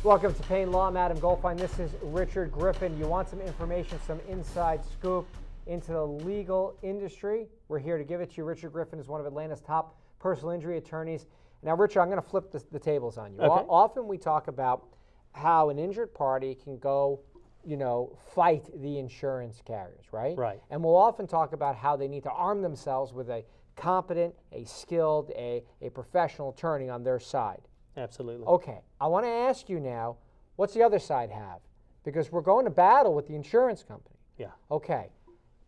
Welcome to Painlaw. I'm Adam Goldfein. This is Richard Griffin. You want some information, some inside scoop into the legal industry? We're here to give it to you. Richard Griffin is one of Atlanta's top personal injury attorneys. Now, Richard, I'm going to flip the tables on you. Okay. Often we talk about how an injured party can go, fight the insurance carriers, right? Right. And we'll often talk about how they need to arm themselves with a competent, a skilled, a professional attorney on their side. Absolutely. Okay, I want to ask you now, what's the other side have? Because we're going to battle with the insurance company. Yeah. Okay,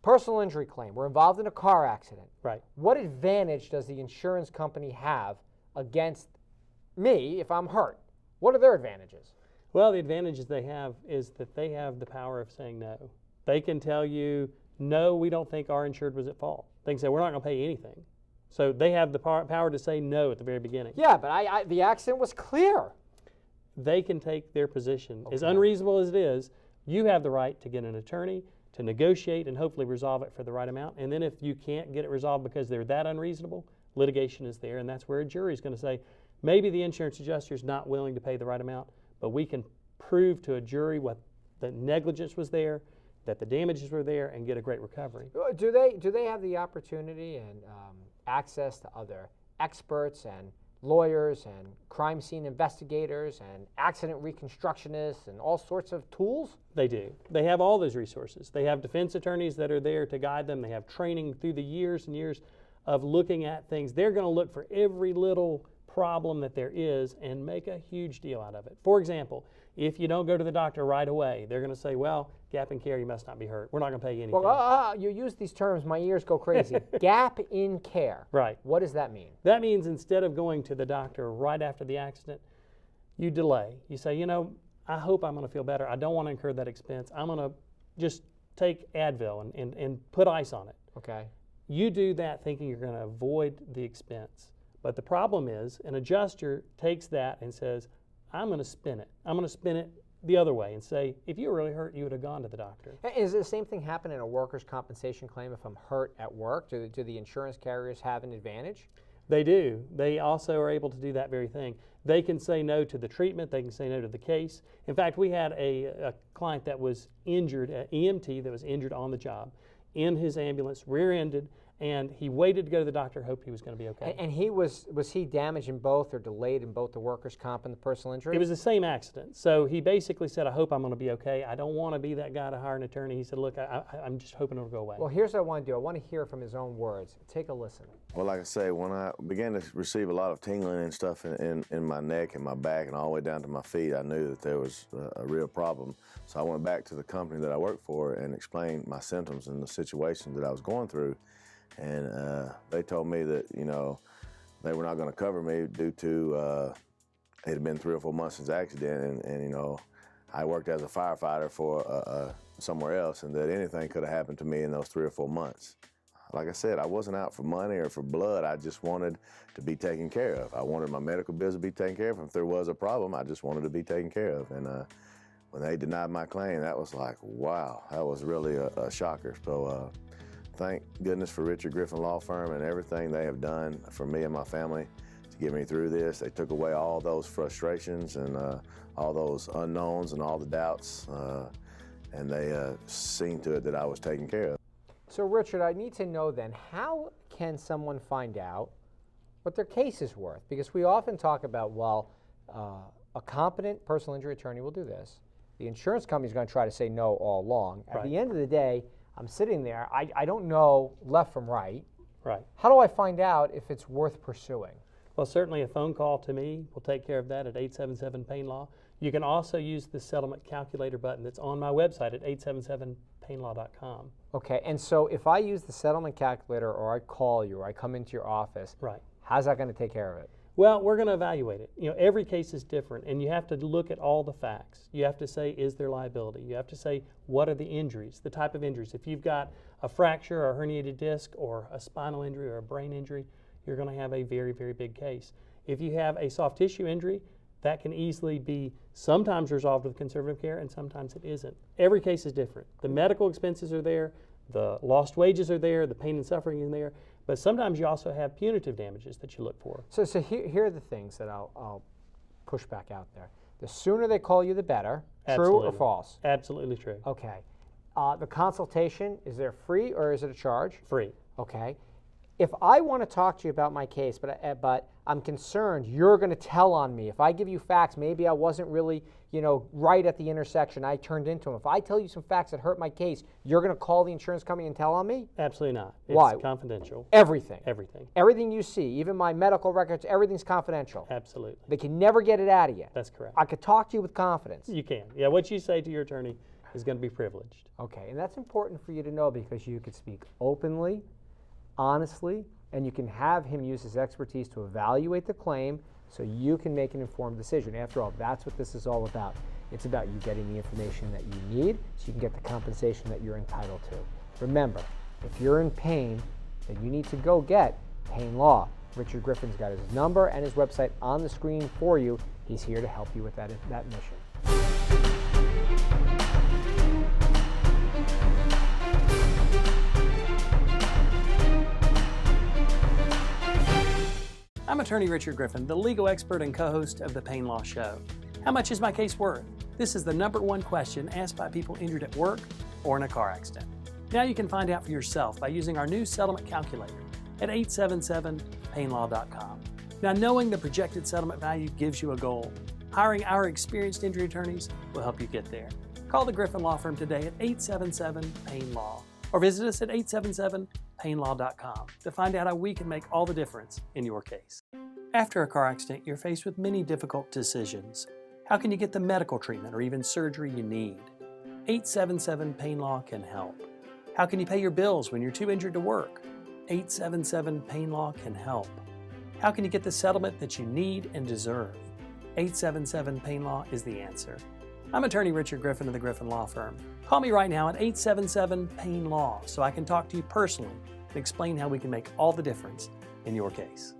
personal injury claim. We're involved in a car accident. Right. What advantage does the insurance company have against me if I'm hurt? What are their advantages? Well, the advantages they have is that they have the power of saying no. They can tell you, no, we don't think our insured was at fault. They can say, we're not going to pay you anything. So they have the power to say no at the very beginning. Yeah, but the accident was clear. They can take their position. Okay. As unreasonable as it is, you have the right to get an attorney, to negotiate and hopefully resolve it for the right amount. And then if you can't get it resolved because they're that unreasonable, litigation is there, and that's where a jury is going to say, maybe the insurance adjuster is not willing to pay the right amount, but we can prove to a jury that negligence was there, that the damages were there, and get a great recovery. Do they have the opportunity and access to other experts and lawyers and crime scene investigators and accident reconstructionists and all sorts of tools? They do. They have all those resources. They have defense attorneys that are there to guide them. They have training through the years and years of looking at things. They're going to look for every little problem that there is and make a huge deal out of it. For example, if you don't go to the doctor right away, they're going to say, well, gap in care, you must not be hurt. We're not going to pay you anything. Well, you use these terms, my ears go crazy. Gap in care. Right. What does that mean? That means instead of going to the doctor right after the accident, you delay. You say, I hope I'm going to feel better. I don't want to incur that expense. I'm going to just take Advil and put ice on it. Okay. You do that thinking you're going to avoid the expense. But the problem is an adjuster takes that and says, I'm going to spin it. I'm going to spin it the other way and say, if you were really hurt, you would have gone to the doctor. Is the same thing happen in a workers' compensation claim if I'm hurt at work? Do the insurance carriers have an advantage? They do. They also are able to do that very thing. They can say no to the treatment. They can say no to the case. In fact, we had a client that was injured, an EMT that was injured on the job in his ambulance, rear-ended, and he waited to go to the doctor, hoped he was going to be okay. And he was he damaged in both or delayed in both the workers' comp and the personal injury? It was the same accident. So he basically said, I hope I'm going to be okay. I don't want to be that guy to hire an attorney. He said, look, I'm just hoping it'll go away. Well, here's what I want to do. I want to hear from his own words. Take a listen. Well, like I say, when I began to receive a lot of tingling and stuff in my neck and my back and all the way down to my feet, I knew that there was a real problem. So I went back to the company that I worked for and explained my symptoms and the situation that I was going through. And they told me that, they were not going to cover me due to it had been 3 or 4 months since the accident, and I worked as a firefighter for somewhere else, and that anything could have happened to me in those 3 or 4 months. Like I said, I wasn't out for money or for blood. I just wanted to be taken care of. I wanted my medical bills to be taken care of. If there was a problem, I just wanted to be taken care of. And when they denied my claim, that was like, wow, that was really a shocker. So thank goodness for Richard Griffin Law Firm and everything they have done for me and my family to get me through this. They took away all those frustrations and all those unknowns and all the doubts, and they seen to it that I was taken care of. So, Richard, I need to know then, how can someone find out what their case is worth? Because we often talk about, well, a competent personal injury attorney will do this. The insurance company is going to try to say no all along. At the end of the day, I'm sitting there, I don't know left from right. Right. How do I find out if it's worth pursuing? Well, certainly a phone call to me will take care of that at 877-PAIN-LAW. You can also use the settlement calculator button that's on my website at 877painlaw.com. Okay, and so if I use the settlement calculator or I call you or I come into your office, right, how's that going to take care of it? Well, we're going to evaluate it. Every case is different, and you have to look at all the facts. You have to say, is there liability? You have to say, what are the injuries, the type of injuries? If you've got a fracture or a herniated disc or a spinal injury or a brain injury, you're going to have a very, very big case. If you have a soft tissue injury, that can easily be sometimes resolved with conservative care and sometimes it isn't. Every case is different. The medical expenses are there, the lost wages are there, the pain and suffering is there, but sometimes you also have punitive damages that you look for. So here are the things that I'll push back out there. The sooner they call you, the better. True or Absolutely. false? Absolutely true. Okay. The consultation, is there free or is it a charge? Free. Okay. If I want to talk to you about my case, but I'm concerned you're going to tell on me. If I give you facts, maybe I wasn't really, right at the intersection. I turned into them. If I tell you some facts that hurt my case, you're going to call the insurance company and tell on me? Absolutely not. It's Why? confidential. Everything. Everything. Everything you see, even my medical records, everything's confidential. Absolutely. They can never get it out of you. That's correct. I could talk to you with confidence. You can. Yeah, what you say to your attorney is going to be privileged. Okay, and that's important for you to know because you could speak openly, honestly, and you can have him use his expertise to evaluate the claim so you can make an informed decision. After all, that's what this is all about. It's about you getting the information that you need so you can get the compensation that you're entitled to. Remember, if you're in pain, then you need to go get Painlaw. Richard Griffin's got his number and his website on the screen for you. He's here to help you with that mission. I'm attorney Richard Griffin, the legal expert and co-host of the Painlaw Show. How much is my case worth? This is the #1 question asked by people injured at work or in a car accident. Now you can find out for yourself by using our new settlement calculator at 877painlaw.com. Now, knowing the projected settlement value gives you a goal. Hiring our experienced injury attorneys will help you get there. Call the Griffin Law Firm today at 877-PAIN-LAW or visit us at 877painlaw.com to find out how we can make all the difference in your case. After a car accident, you're faced with many difficult decisions. How can you get the medical treatment or even surgery you need? 877-PAIN-LAW can help. How can you pay your bills when you're too injured to work? 877-PAIN-LAW can help. How can you get the settlement that you need and deserve? 877-PAIN-LAW is the answer. I'm attorney Richard Griffin of the Griffin Law Firm. Call me right now at 877-PAIN-LAW so I can talk to you personally and explain how we can make all the difference in your case.